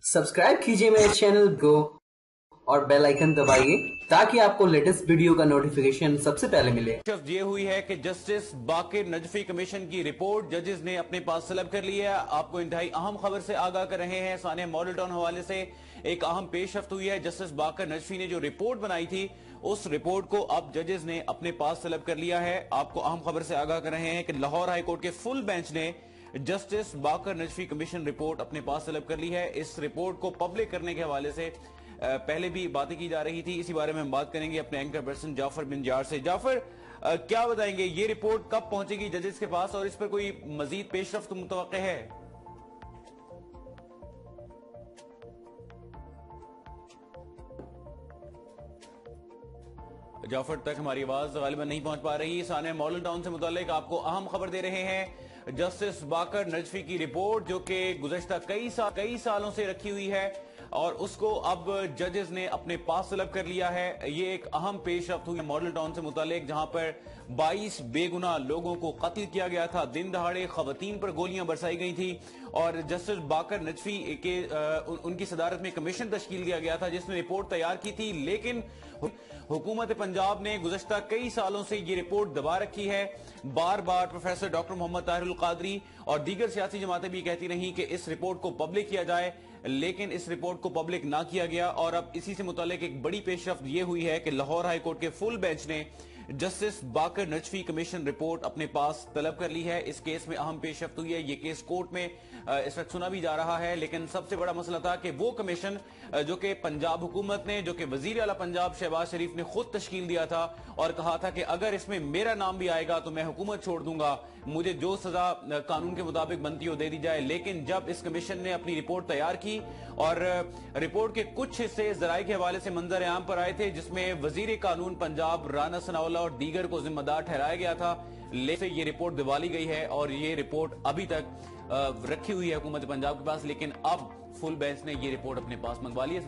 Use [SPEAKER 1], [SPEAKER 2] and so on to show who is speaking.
[SPEAKER 1] Subscribe कीजिए मेरे channel go और बेल आइकन दबाइए ताकि आपको लेटेस्ट वीडियो का नोटिफिकेशन सबसे पहले मिले।
[SPEAKER 2] ये हुई है कि जस्टिस बाकिर नजफी कमीशन की रिपोर्ट जजेस ने अपने पास तलब कर ली है। आपको इंतहाई अहम खबर से आगाह कर रहे हैं। सानिया मॉडल टाउन हवाले से एक अहम पेशरफ्त हुई है। जस्टिस बाकिर नजफी ने जो रिपोर्ट बनाई थी उस रिपोर्ट को अब जजेस ने अपने पास तलब कर लिया है। आपको अहम खबर से आगाह कर रहे हैं कि लाहौर हाई कोर्ट के फुल बेंच ने जस्टिस बाकर नजफी कमीशन रिपोर्ट अपने पास तलब कर ली है। इस रिपोर्ट को पब्लिक करने के हवाले से पहले भी बातें की जा रही थी। इसी बारे में हम बात करेंगे अपने एंकर पर्सन जाफर बिन जार से। जाफर, क्या बताएंगे, ये रिपोर्ट कब पहुंचेगी जजेस के पास और इस पर कोई मजीद पेशरफ्त मुतवक्के है? जाफर तक हमारी आवाज गालिबन नहीं पहुंच पा रही। सानिया मॉडल टाउन से मुतालिक आपको अहम खबर दे रहे हैं। जस्टिस बाकर नजफी की रिपोर्ट जो कि गुज़श्ता कई सालों से रखी हुई है और उसको अब जजेस ने अपने पास तलब कर लिया है। ये एक अहम पेशरफ्त हुई मॉडल टाउन से मुतालिक, जहां पर 22 बेगुनाह लोगों को कत्ल किया गया था। दिन दहाड़े खवातीन पर गोलियां बरसाई गई थी और जस्टिस बाकर नजफी के उनकी सदारत में कमीशन तश्कील दिया गया था जिसने रिपोर्ट तैयार की थी। लेकिन हुकूमत पंजाब ने गुज़श्ता कई सालों से ये रिपोर्ट दबा रखी है। बार बार प्रोफेसर डॉक्टर मोहम्मद ताहिरुल कादरी और दीगर सियासी जमातें भी कहती रही कि इस रिपोर्ट को पब्लिक किया जाए, लेकिन इस रिपोर्ट को पब्लिक ना किया गया। और अब इसी से मुतालिक एक बड़ी पेशरफ्त ये हुई है कि लाहौर हाई कोर्ट के फुल बेंच ने जस्टिस बाकर नजफी कमीशन रिपोर्ट अपने पास तलब कर ली है। इस केस में अहम पेशरफ्त हुई है। ये केस कोर्ट में इस वक्त सुना भी जा रहा है, लेकिन सबसे बड़ा मसला था कि वो कमीशन जो कि पंजाब हुकूमत ने, जो कि वजीर आला पंजाब शहबाज शरीफ ने खुद तश्कील दिया था और कहा था कि अगर इसमें मेरा नाम भी आएगा तो मैं हुकूमत छोड़ दूंगा, मुझे जो सजा कानून के मुताबिक बनती हो दे दी जाए। लेकिन जब इस कमीशन ने अपनी रिपोर्ट तैयार की और रिपोर्ट के कुछ हिस्से जराये के हवाले से मंजर आम पर आए थे जिसमें वजीर कानून पंजाब राना सनाउल्लाह और दीगर को जिम्मेदार ठहराया गया था, लेकिन ये रिपोर्ट दिवाली गई है और ये रिपोर्ट अभी तक रखी हुई है हुकूमत पंजाब के पास। लेकिन अब फुल बेंच ने ये रिपोर्ट अपने पास मंगवा ली है।